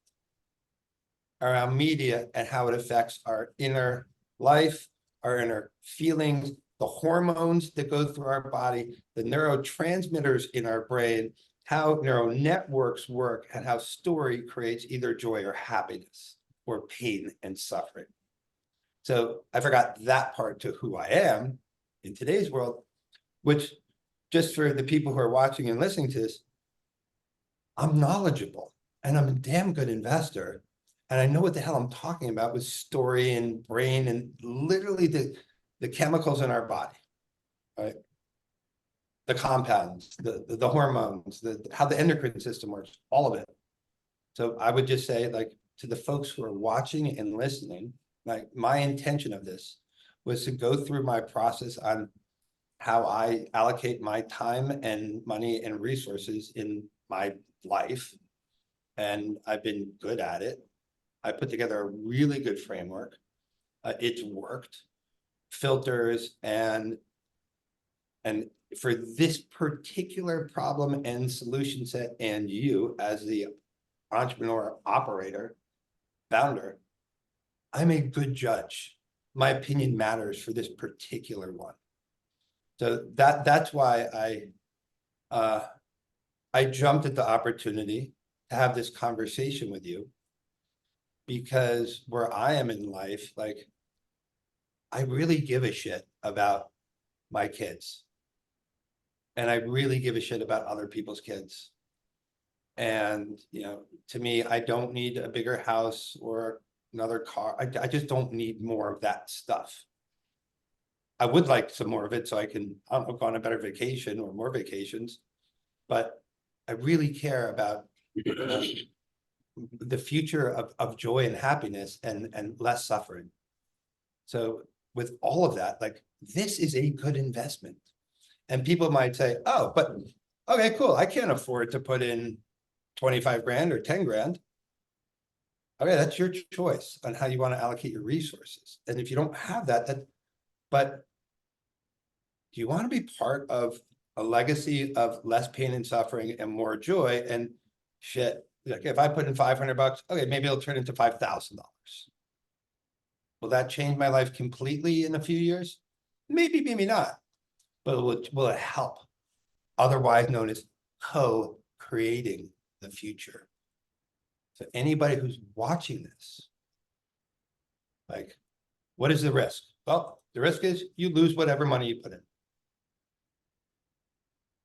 around media and how it affects our inner life, our inner feelings, the hormones that go through our body, the neurotransmitters in our brain, how neural networks work, and how story creates either joy or happiness or pain and suffering. So I forgot that part to who I am in today's world, which just for the people who are watching and listening to this, I'm knowledgeable and I'm a damn good investor. And I know what the hell I'm talking about with story and brain and literally the chemicals in our body, right? The compounds, the hormones, how the endocrine system works, all of it. So I would just say, like, to the folks who are watching and listening, like my intention of this was to go through my process on how I allocate my time and money and resources in my life. And I've been good at it. I put together a really good framework. It's worked, filters, and for this particular problem and solution set, and you as the entrepreneur, operator, founder, I'm a good judge. My opinion matters for this particular one. So that's why I jumped at the opportunity to have this conversation with you, because where I am in life, like, I really give a shit about my kids. And I really give a shit about other people's kids. And, to me, I don't need a bigger house or another car. I just don't need more of that stuff. I would like some more of it so I can, I don't know, go on a better vacation or more vacations. But I really care about the future of joy and happiness and less suffering. So with all of that, like, this is a good investment. And people might say, oh, but, okay, cool, I can't afford to put in 25 grand or 10 grand. Okay, that's your choice on how you want to allocate your resources. And if you don't have that, but do you want to be part of a legacy of less pain and suffering and more joy? And shit, like, if I put in 500 bucks, okay, maybe it'll turn into $5,000. Will that change my life completely in a few years? Maybe, maybe not. But will it help? Otherwise known as co-creating the future. So anybody who's watching this, like, what is the risk? Well, the risk is you lose whatever money you put in.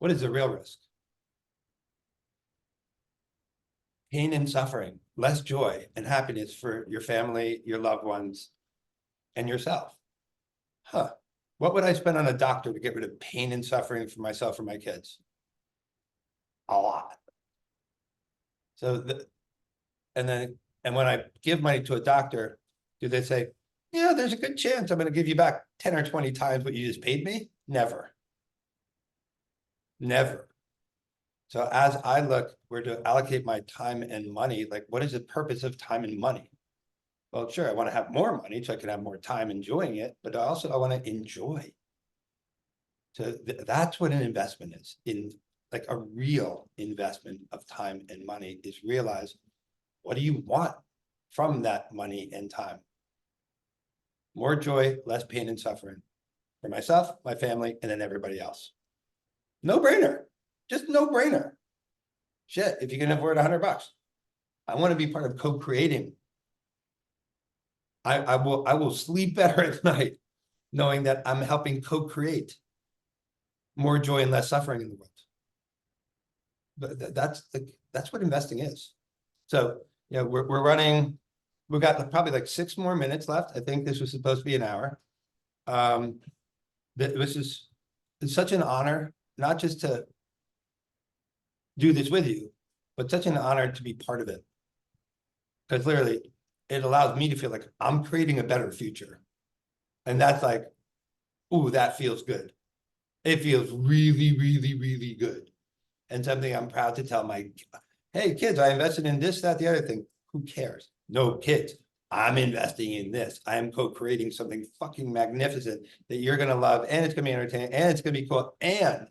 What is the real risk? Pain and suffering, less joy and happiness for your family, your loved ones, and yourself. Huh. What would I spend on a doctor to get rid of pain and suffering for myself or my kids? A lot. So and when I give money to a doctor, do they say, yeah, there's a good chance I'm going to give you back 10 or 20 times what you just paid me? Never. Never. So as I look where to allocate my time and money, like, what is the purpose of time and money? Well, sure, I want to have more money so I can have more time enjoying it, but also I want to enjoy. So that's what an investment is. In like a real investment of time and money is realize, what do you want from that money and time? More joy, less pain and suffering for myself, my family, and then everybody else. No brainer, just no brainer. Shit, if you can afford $100, I want to be part of co-creating. I will sleep better at night knowing that I'm helping co-create more joy and less suffering in the world. But that's what investing is. So, you know, we're running, we've got probably like 6 more minutes left. I think this was supposed to be an hour. This is, it's such an honor, not just to do this with you, but such an honor to be part of it. Because literally, it allows me to feel like I'm creating a better future. And that's like, ooh, that feels good. It feels really, really, really good. And something I'm proud to tell my, hey, kids, I invested in this, that, the other thing. Who cares? No, kids, I'm investing in this. I am co-creating something fucking magnificent that you're going to love, and it's going to be entertaining, and it's going to be cool, and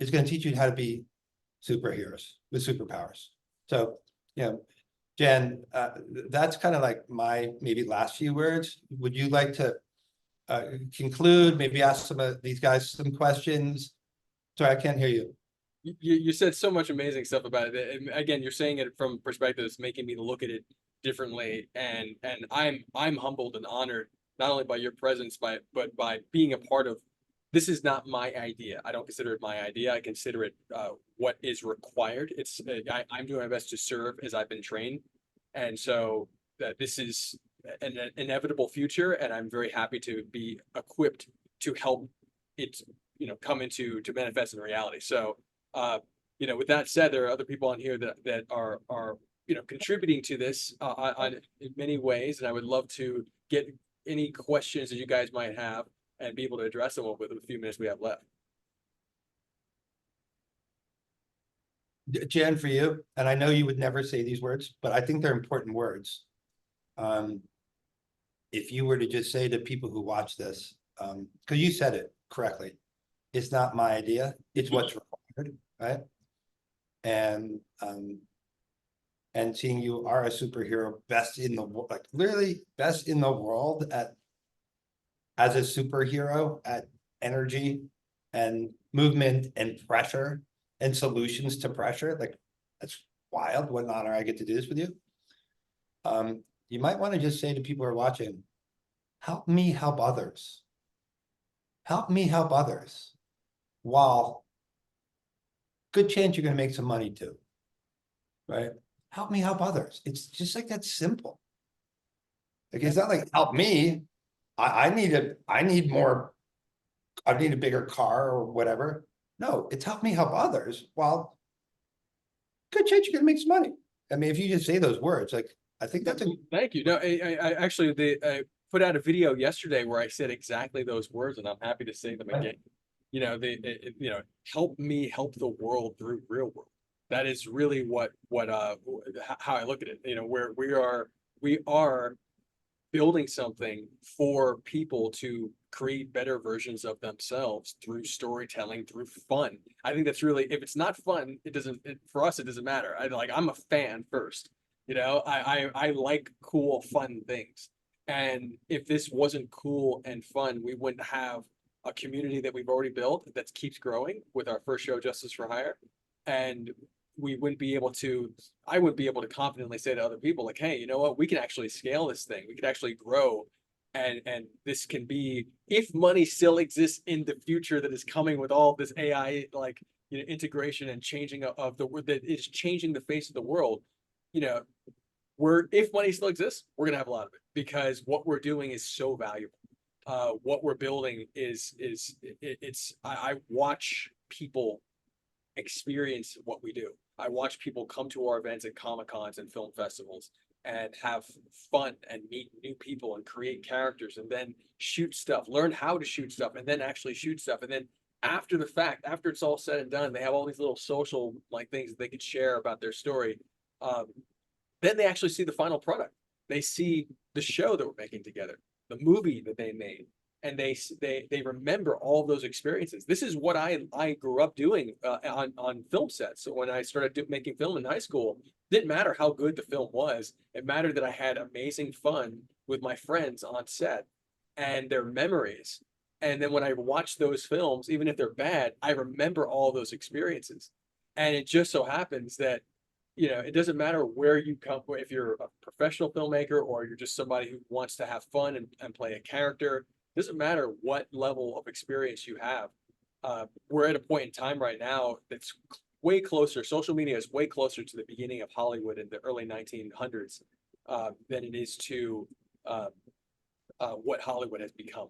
it's going to teach you how to be superheroes with superpowers. So, you know, Jen, that's kind of like my maybe last few words. Would you like to conclude, maybe ask some of these guys some questions? Sorry, I can't hear you. You said so much amazing stuff about it. And again, you're saying it from perspective that's making me look at it differently. And I'm humbled and honored not only by your presence, but by being a part of. This is not my idea. I don't consider it my idea. I consider it what is required. It's I'm doing my best to serve as I've been trained, and so that this is an inevitable future, and I'm very happy to be equipped to help it, come into to manifest in reality. So, with that said, there are other people on here that are contributing to this on in many ways, and I would love to get any questions that you guys might have and be able to address them with the few minutes we have left. Jen, for you, and I know you would never say these words, but I think they're important words. If you were to just say to people who watch this, because you said it correctly, it's not my idea, it's what's required, right? And seeing you are a superhero, best in the world, like literally best in the world at as a superhero at energy and movement and pressure and solutions to pressure. Like, that's wild. What an honor I get to do this with you. You might want to just say to people who are watching, help me help others. Help me help others. While good chance you're going to make some money too, right? Help me help others. It's just like that simple. Like, it's not like help me. I need a bigger car or whatever. No, it's help me help others. While good chance you're gonna make some money. I mean, if you just say those words, like, I think that's a Thank you. No, I actually put out a video yesterday where I said exactly those words, and I'm happy to say them Right. again. You know, you know, help me help the world through real world. That is really how I look at it. You know, where we are building something for people to create better versions of themselves through storytelling, through fun. I think that's really, if it's not fun, it doesn't, for us, it doesn't matter. I'm a fan first, you know, I like cool, fun things. And if this wasn't cool and fun, we wouldn't have a community that we've already built that keeps growing with our first show, Justice for Hire. And we wouldn't be able to, I wouldn't be able to confidently say to other people like, hey, you know what, we can actually scale this thing. We could actually grow. And this can be, if money still exists in the future that is coming with all this AI, like, you know, integration and changing of the word that is changing the face of the world, you know, if money still exists, we're gonna have a lot of it because what we're doing is so valuable. What we're building I watch people experience what we do. I watch people come to our events at Comic Cons and film festivals and have fun and meet new people and create characters and then shoot stuff, learn how to shoot stuff and then actually shoot stuff. And then after the fact, after it's all said and done, they have all these little social like things that they could share about their story. Um, then they actually see the final product. They see the show that we're making together, the movie that they made, and they remember all of those experiences. This is what I grew up doing on film sets. So when I started making film in high school, didn't matter how good the film was. It mattered that I had amazing fun with my friends on set and their memories. And then when I watch those films, even if they're bad, I remember all those experiences. And it just so happens that, you know, it doesn't matter where you come from, if you're a professional filmmaker or you're just somebody who wants to have fun and play a character, doesn't matter what level of experience you have. We're at a point in time right now that's way closer. Social media is way closer to the beginning of Hollywood in the early 1900s than it is to what Hollywood has become.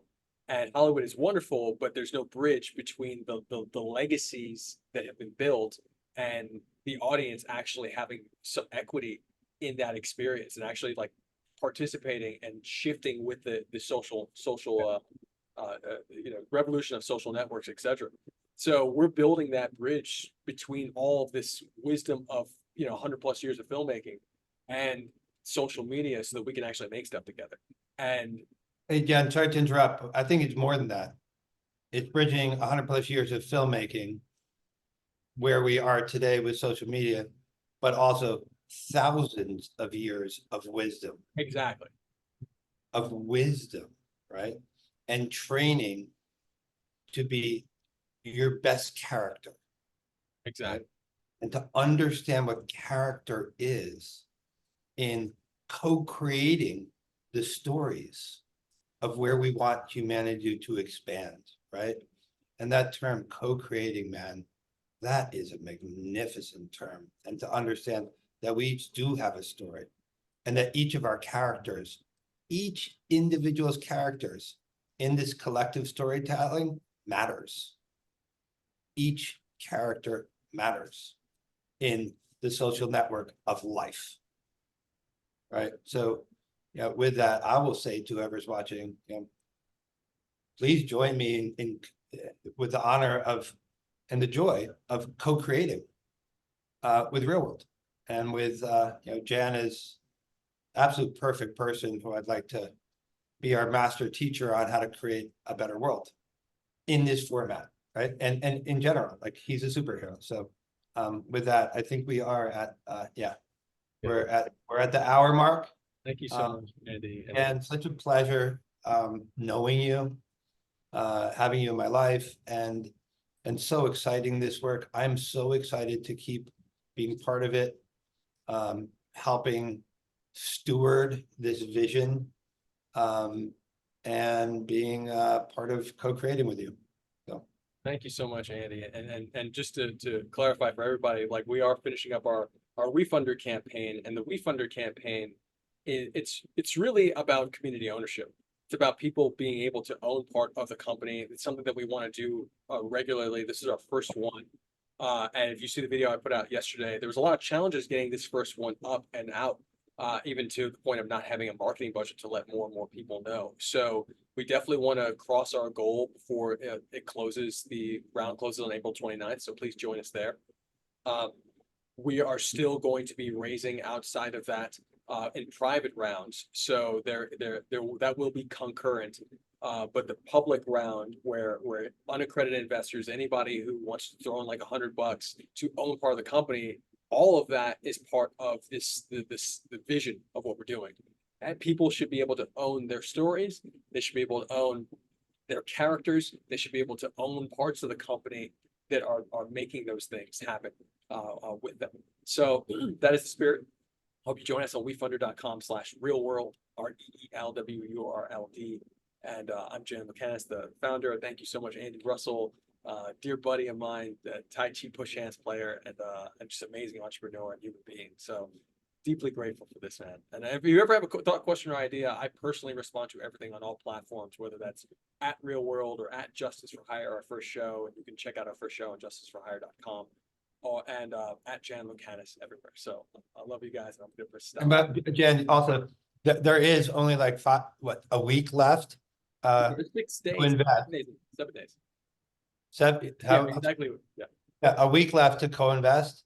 And Hollywood is wonderful, but there's no bridge between the legacies that have been built and the audience actually having some equity in that experience and actually like participating and shifting with the social you know, revolution of social networks, etc. So we're building that bridge between all of this wisdom of, you know, 100+ years of filmmaking and social media so that we can actually make stuff together. And Hey, Jen, sorry to interrupt. I think it's more than that. It's bridging 100+ years of filmmaking where we are today with social media, but also thousands of years of wisdom, exactly, right? And training to be your best character, exactly. right? And to understand what character is in co-creating the stories of where we want humanity to expand, right? And that term co-creating, man, that is a magnificent term. And to understand that we each do have a story and that each of our characters, each individual's characters in this collective storytelling matters. Each character matters in the social network of life, right? So, you know, with that, I will say to whoever's watching, you know, please join me in with the honor of and the joy of co-creating with ReelwUrld and with you know, Jan is absolute perfect person who I'd like to be our master teacher on how to create a better world in this format, right? And in general, like he's a superhero. So with that, I think we are at yeah, we're at the hour mark. Thank you so much, Andy. And such a pleasure knowing you, having you in my life, and so exciting this work. I'm so excited to keep being part of it, helping steward this vision, and being part of co-creating with you. So Thank you so much, Andy. And just to clarify for everybody, like we are finishing up our WeFunder campaign, and the WeFunder campaign it's really about community ownership. It's about people being able to own part of the company. It's something that we want to do regularly. This is our first one. And if you see the video I put out yesterday, there was a lot of challenges getting this first one up and out. even to the point of not having a marketing budget to let more and more people know. So we definitely want to cross our goal before it closes. The round closes on April 29th. So please join us there. We are still going to be raising outside of that in private rounds. So that will be concurrent. But the public round where unaccredited investors, anybody who wants to throw in like $100 to own part of the company, all of that is part of the vision of what we're doing. And people should be able to own their stories. They should be able to own their characters. They should be able to own parts of the company that are making those things happen with them. So that is the spirit. Hope you join us on wefunder.com/ReelwUrld, ReelWurld. And I'm Jan Lucanus, the founder. Thank you so much, Andy Russell, dear buddy of mine, the Tai Chi push hands player, and just amazing entrepreneur and human being. So deeply grateful for this, man. And if you ever have a thought, question, or idea, I personally respond to everything on all platforms, whether that's at ReelwUrld or at Justice for Hire, our first show. And you can check out our first show on justiceforhire.com. And at Jan Lucanus everywhere. So I love you guys. And I'm good for stuff. But Jen, also, there is only like a week left. 6 days, invest. 7 days. How, Exactly. Yeah. a week left to co-invest.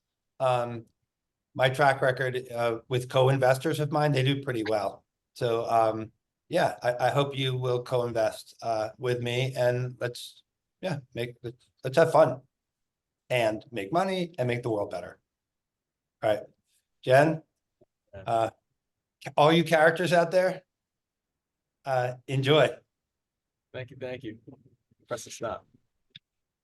My track record with co-investors of mine, they do pretty well. So yeah, I hope you will co-invest with me, and let's have fun and make money and make the world better. All right, Jen, all you characters out there, enjoy. Thank you. Press the stop.